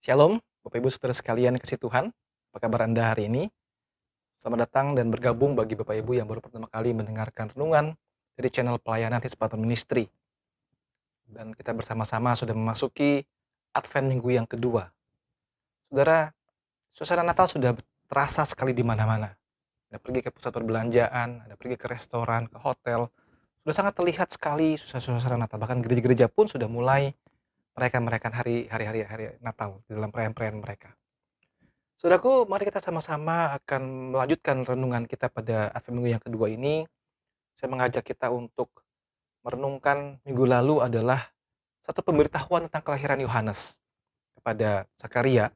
Shalom, Bapak Ibu Saudara sekalian yang kasih Tuhan. Apa kabar Anda hari ini? Selamat datang dan bergabung bagi Bapak Ibu yang baru pertama kali mendengarkan renungan dari channel pelayanan Hizbatan Ministry. Dan kita bersama-sama sudah memasuki Advent Minggu yang kedua. Saudara, suasana Natal sudah terasa sekali di mana-mana. Ada pergi ke pusat perbelanjaan, ada pergi ke restoran, ke hotel. Sudah sangat terlihat sekali suasana Natal. Bahkan gereja-gereja pun sudah mulai merayakan hari Natal di dalam perayaan-perayaan mereka. Saudaraku, mari kita sama-sama akan melanjutkan renungan kita pada Advent Minggu yang kedua ini. Saya mengajak kita untuk merenungkan minggu lalu adalah satu pemberitahuan tentang kelahiran Yohanes kepada Zakaria,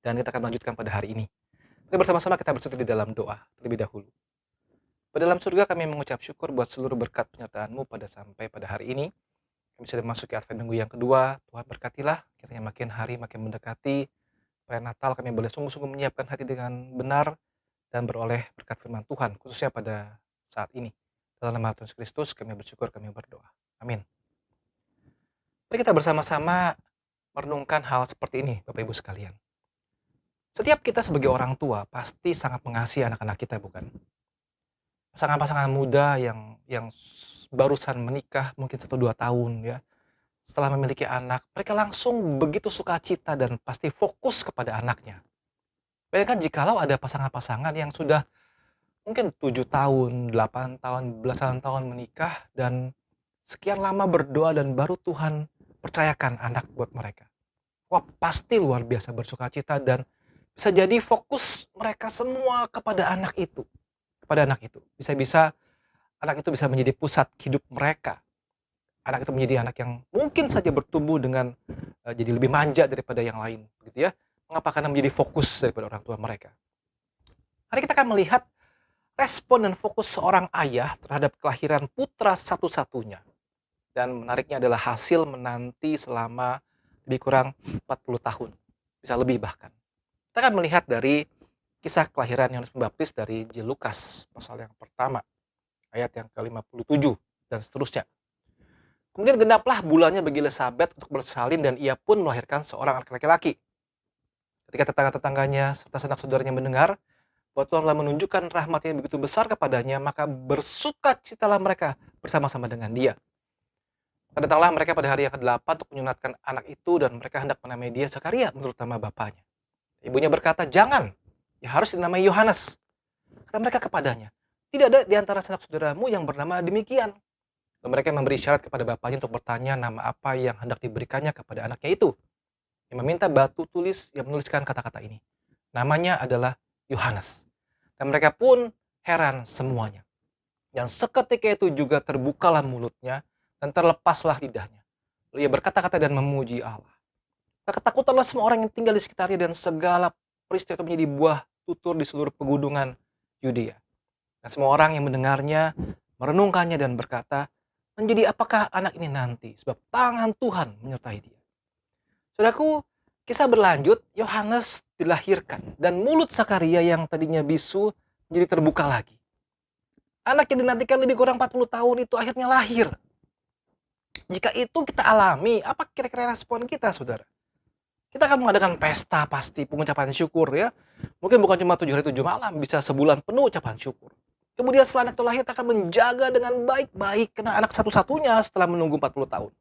dan kita akan melanjutkan pada hari ini. Mari bersama-sama kita bersatu di dalam doa terlebih dahulu. Pada dalam surga kami mengucap syukur buat seluruh berkat penyertaan-Mu sampai pada hari ini. Kami sudah memasuki Advent Minggu yang kedua. Tuhan berkatilah, kiranya makin hari makin mendekati perayaan Natal, kami boleh sungguh-sungguh menyiapkan hati dengan benar dan beroleh berkat firman Tuhan, khususnya pada saat ini. Dalam nama Tuhan Yesus Kristus kami bersyukur, kami berdoa. Amin. Mari kita bersama-sama merenungkan hal seperti ini, Bapak Ibu sekalian. Setiap kita sebagai orang tua pasti sangat mengasihi anak-anak kita, bukan? Pasangan-pasangan muda yang barusan menikah mungkin 1-2 tahun ya, setelah memiliki anak, mereka langsung begitu sukacita dan pasti fokus kepada anaknya. Bayangkan jikalau ada pasangan-pasangan yang sudah mungkin 7 tahun, 8 tahun, belasan tahun menikah dan sekian lama berdoa dan baru Tuhan percayakan anak buat mereka. Wah, pasti luar biasa bersukacita dan bisa jadi fokus mereka semua kepada anak itu. Bisa-bisa anak itu bisa menjadi pusat hidup mereka. Anak itu menjadi anak yang mungkin saja bertumbuh dengan jadi lebih manja daripada yang lain, gitu ya. Mengapa? Karena menjadi fokus daripada orang tua mereka. Hari kita akan melihat respon dan fokus seorang ayah terhadap kelahiran putra satu-satunya. Dan menariknya adalah hasil menanti selama lebih kurang 40 tahun. Bisa lebih bahkan. Kita akan melihat dari kisah kelahiran Yohanes Pembaptis dari Injil Lukas, pasal yang pertama, ayat yang ke-57, dan seterusnya. Kemudian genaplah bulannya bagi Elizabeth untuk bersalin dan ia pun melahirkan seorang anak laki-laki. Ketika tetangga-tetangganya serta sanak saudaranya mendengar bahwa Tuhan telah menunjukkan rahmat-Nya yang begitu besar kepadanya, maka bersukacitalah mereka bersama-sama dengan dia. Datanglah mereka pada hari yang ke-8 untuk menyunatkan anak itu dan mereka hendak menamai dia Zakaria menurut nama bapaknya. Ibunya berkata, "Jangan, ya harus dinamai Yohanes." Kata mereka kepadanya, "Tidak ada di antara sanak saudaramu yang bernama demikian." Lalu mereka memberi syarat kepada bapaknya untuk bertanya nama apa yang hendak diberikannya kepada anaknya itu. Dia meminta batu tulis yang menuliskan kata-kata ini. Namanya adalah Yohanes. Dan mereka pun heran semuanya. Dan seketika itu juga terbukalah mulutnya dan terlepaslah lidahnya. Lalu ia berkata-kata dan memuji Allah. Ketakutanlah semua orang yang tinggal di sekitarnya dan segala peristiwa itu menjadi buah tutur di seluruh pegunungan Yudea. Dan semua orang yang mendengarnya merenungkannya dan berkata, menjadi apakah anak ini nanti? Sebab tangan Tuhan menyertai dia. Saudaraku, kisah berlanjut, Yohanes dilahirkan. Dan mulut Zakaria yang tadinya bisu menjadi terbuka lagi. Anak yang dinantikan lebih kurang 40 tahun itu akhirnya lahir. Jika itu kita alami, apa kira-kira respon kita, saudara? Kita akan mengadakan pesta pasti, pengucapan syukur ya. Mungkin bukan cuma 7 hari 7 malam, bisa sebulan penuh ucapan syukur. Kemudian setelah anak itu lahir, kita akan menjaga dengan baik-baik. Karena anak satu-satunya setelah menunggu 40 tahun.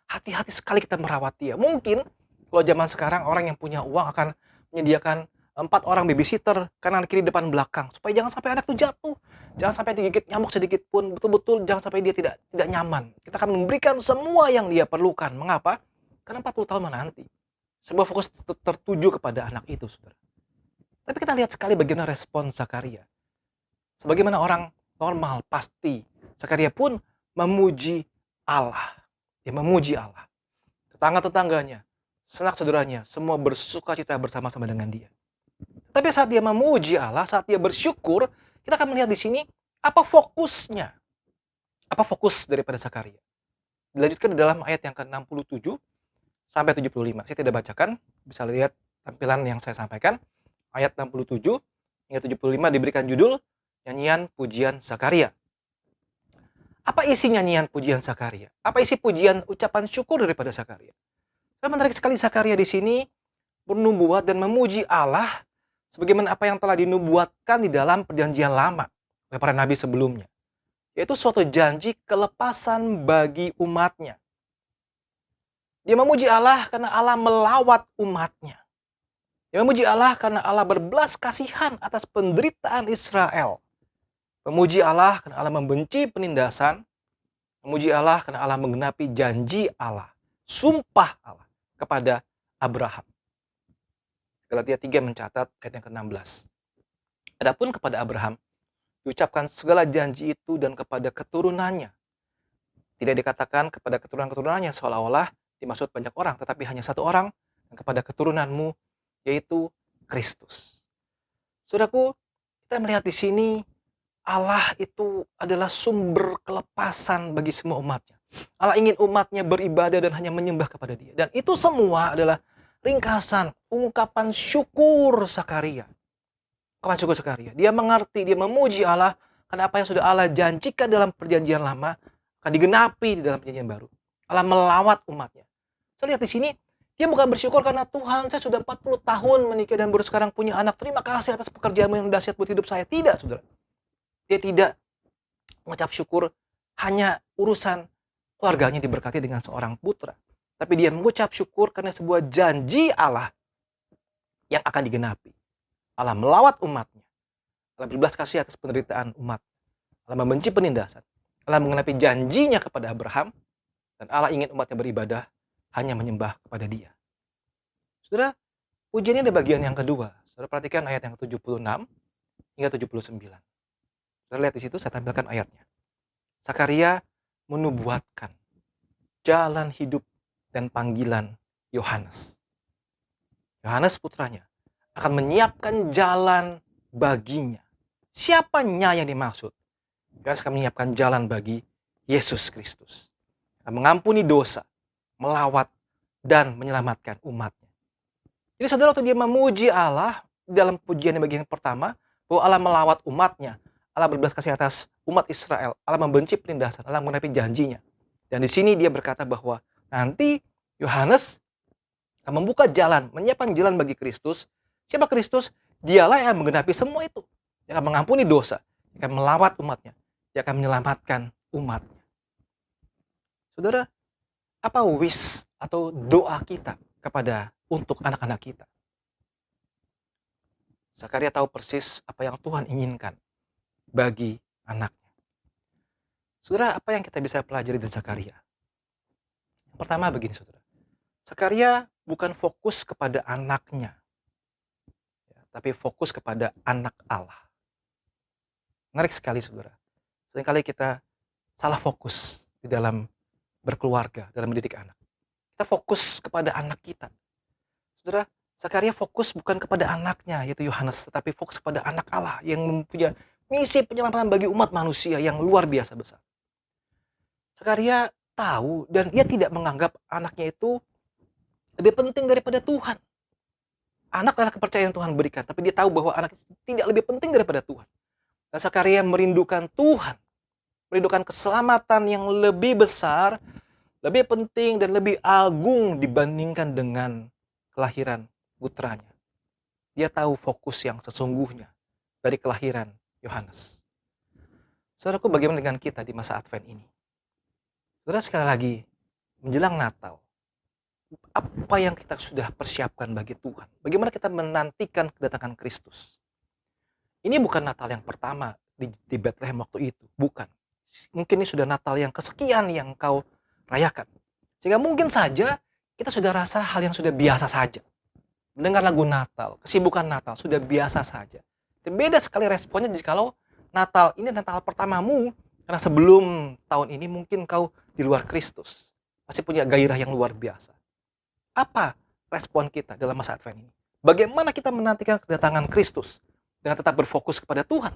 Hati-hati sekali kita merawat dia. Mungkin kalau zaman sekarang orang yang punya uang akan menyediakan 4 orang babysitter kanan kiri depan belakang. Supaya jangan sampai anak itu jatuh. Jangan sampai digigit nyamuk sedikit pun. Betul-betul jangan sampai dia tidak nyaman. Kita akan memberikan semua yang dia perlukan. Mengapa? Karena 40 tahun menanti. Sebuah fokus tertuju kepada anak itu, saudara. Tapi kita lihat sekali bagaimana respon Zakaria. Sebagaimana orang normal, pasti Zakaria pun memuji Allah. Dia memuji Allah. Tetangga-tetangganya, sanak saudaranya, semua bersukacita bersama-sama dengan dia. Tapi saat dia memuji Allah, saat dia bersyukur, kita akan melihat di sini apa fokusnya. Apa fokus daripada Zakaria? Dilanjutkan di dalam ayat yang ke-67 sampai 75. Saya tidak bacakan, bisa lihat tampilan yang saya sampaikan. Ayat 67 hingga 75 diberikan judul Nyanyian Pujian Zakaria. Apa isi nyanyian pujian Zakaria? Apa isi pujian ucapan syukur daripada Zakaria? Menarik sekali Zakaria di sini bernubuat dan memuji Allah sebagaimana apa yang telah dinubuatkan di dalam perjanjian lama oleh para nabi sebelumnya. Yaitu suatu janji kelepasan bagi umatnya. Dia memuji Allah karena Allah melawat umatnya. Dia memuji Allah karena Allah berbelas kasihan atas penderitaan Israel. Memuji Allah karena Allah membenci penindasan. Memuji Allah karena Allah menggenapi janji Allah, sumpah Allah kepada Abraham. Galatia 3 mencatat ayat yang ke-16. Adapun kepada Abraham, diucapkan segala janji itu dan kepada keturunannya. Tidak dikatakan kepada keturunan-keturunannya seolah-olah dimaksud banyak orang, tetapi hanya satu orang, dan kepada keturunanmu, yaitu Kristus. Saudaraku, kita melihat di sini Allah itu adalah sumber kelepasan bagi semua umatnya. Allah ingin umatnya beribadah dan hanya menyembah kepada Dia. Dan itu semua adalah ringkasan, ungkapan syukur Zakaria. Ungkapan syukur Zakaria. Dia mengerti, dia memuji Allah karena apa yang sudah Allah janjikan dalam perjanjian lama akan digenapi di dalam perjanjian baru. Allah melawat umatnya. Saya lihat di sini, dia bukan bersyukur karena Tuhan, saya sudah 40 tahun menikah dan baru sekarang punya anak. Terima kasih atas pekerjaanmu yang dahsyat buat hidup saya. Tidak, saudara. Dia tidak mengucap syukur hanya urusan keluarganya diberkati dengan seorang putra. Tapi dia mengucap syukur karena sebuah janji Allah yang akan digenapi. Allah melawat umatnya. Allah berbelas kasih atas penderitaan umat. Allah membenci penindasan. Allah mengenapi janjinya kepada Abraham. Dan Allah ingin umatnya beribadah hanya menyembah kepada Dia. Saudara, pujiannya ada bagian yang kedua. Saudara perhatikan ayat yang 76 hingga 79. Kita lihat di situ, saya tampilkan ayatnya. Zakaria menubuatkan jalan hidup dan panggilan Yohanes. Yohanes putranya akan menyiapkan jalan baginya. Siapanya yang dimaksud? Yohanes akan menyiapkan jalan bagi Yesus Kristus. Akan mengampuni dosa, melawat, dan menyelamatkan umatnya. Jadi saudara, waktu dia memuji Allah dalam pujian yang bagian pertama, bahwa Allah melawat umatnya, Allah berbelas kasih atas umat Israel. Allah membenci penindasan. Allah menepi janjinya. Dan di sini dia berkata bahwa nanti Yohanes akan membuka jalan, menyiapkan jalan bagi Kristus. Siapa Kristus? Dialah yang menggenapi semua itu. Dia akan mengampuni dosa. Dia akan melawat umatnya. Dia akan menyelamatkan umatnya. Saudara, apa wish atau doa kita untuk anak-anak kita? Zakaria tahu persis apa yang Tuhan inginkan bagi anaknya. Saudara, apa yang kita bisa pelajari dari Zakaria? Yang pertama begini, saudara. Zakaria bukan fokus kepada anaknya, tapi fokus kepada anak Allah. Menarik sekali, saudara. Seringkali kita salah fokus di dalam berkeluarga, dalam mendidik anak. Kita fokus kepada anak kita. Saudara, Zakaria fokus bukan kepada anaknya, yaitu Yohanes, tetapi fokus kepada anak Allah yang mempunyai misi penyelamatan bagi umat manusia yang luar biasa besar. Zakaria tahu dan ia tidak menganggap anaknya itu lebih penting daripada Tuhan. Anak adalah kepercayaan Tuhan berikan, tapi dia tahu bahwa anak itu tidak lebih penting daripada Tuhan. Dan Zakaria merindukan Tuhan, merindukan keselamatan yang lebih besar, lebih penting dan lebih agung dibandingkan dengan kelahiran putranya. Dia tahu fokus yang sesungguhnya dari kelahiran Yohanes. Saudaraku, bagaimana dengan kita di masa Advent ini? Saudara, sekali lagi, menjelang Natal, apa yang kita sudah persiapkan bagi Tuhan? Bagaimana kita menantikan kedatangan Kristus? Ini bukan Natal yang pertama di Bethlehem waktu itu. Bukan. Mungkin ini sudah Natal yang kesekian yang kau rayakan. Sehingga mungkin saja kita sudah rasa hal yang sudah biasa saja. Mendengar lagu Natal, kesibukan Natal, sudah biasa saja. Dan beda sekali responnya jikalau Natal ini Natal pertamamu, karena sebelum tahun ini mungkin kau di luar Kristus. Masih punya gairah yang luar biasa. Apa respon kita dalam masa Advent ini? Bagaimana kita menantikan kedatangan Kristus dengan tetap berfokus kepada Tuhan?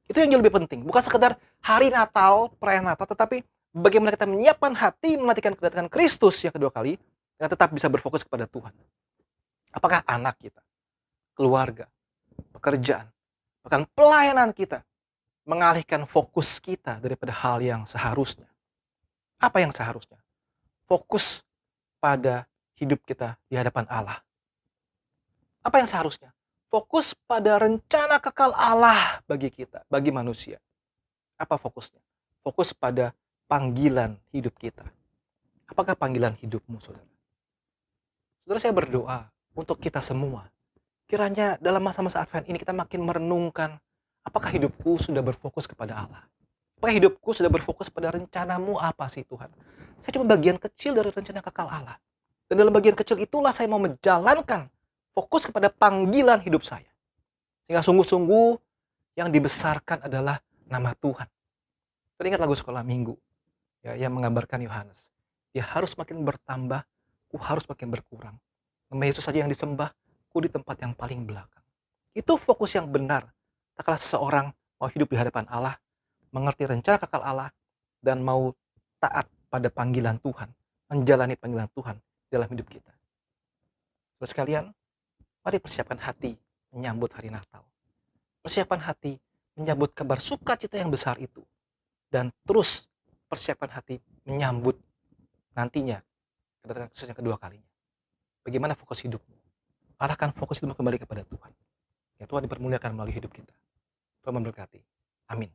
Itu yang jauh lebih penting. Bukan sekedar hari Natal, perayaan Natal, tetapi bagaimana kita menyiapkan hati menantikan kedatangan Kristus yang kedua kali dengan tetap bisa berfokus kepada Tuhan. Apakah anak kita, keluarga, pekerjaan, bahkan pelayanan kita mengalihkan fokus kita daripada hal yang seharusnya? Apa yang seharusnya? Fokus pada hidup kita di hadapan Allah. Apa yang seharusnya? Fokus pada rencana kekal Allah bagi kita, bagi manusia. Apa fokusnya? Fokus pada panggilan hidup kita. Apakah panggilan hidupmu, saudara? Saudara, saya berdoa untuk kita semua. Kiranya dalam masa-masa Advent ini kita makin merenungkan, apakah hidupku sudah berfokus kepada Allah? Apakah hidupku sudah berfokus pada rencanamu apa sih Tuhan? Saya cuma bagian kecil dari rencana kekal Allah. Dan dalam bagian kecil itulah saya mau menjalankan fokus kepada panggilan hidup saya. Sehingga sungguh-sungguh yang dibesarkan adalah nama Tuhan. Teringat lagu sekolah minggu ya, yang mengabarkan Yohanes. Dia harus makin bertambah, ku harus makin berkurang. Nama Yesus saja yang disembah, ku di tempat yang paling belakang. Itu fokus yang benar. Tak kalah seseorang mau hidup di hadapan Allah, mengerti rencana kekal Allah, dan mau taat pada panggilan Tuhan, menjalani panggilan Tuhan dalam hidup kita. Terus sekalian, mari persiapkan hati menyambut hari Natal. Persiapkan hati menyambut kabar sukacita yang besar itu. Dan terus persiapkan hati menyambut nantinya kedatangan Kristus yang kedua kalinya. Bagaimana fokus hidupmu? Arahkan fokus hidupmu kembali kepada Tuhan. Ya, Tuhan dipermuliakan melalui hidup kita. Tuhan memberkati. Amin.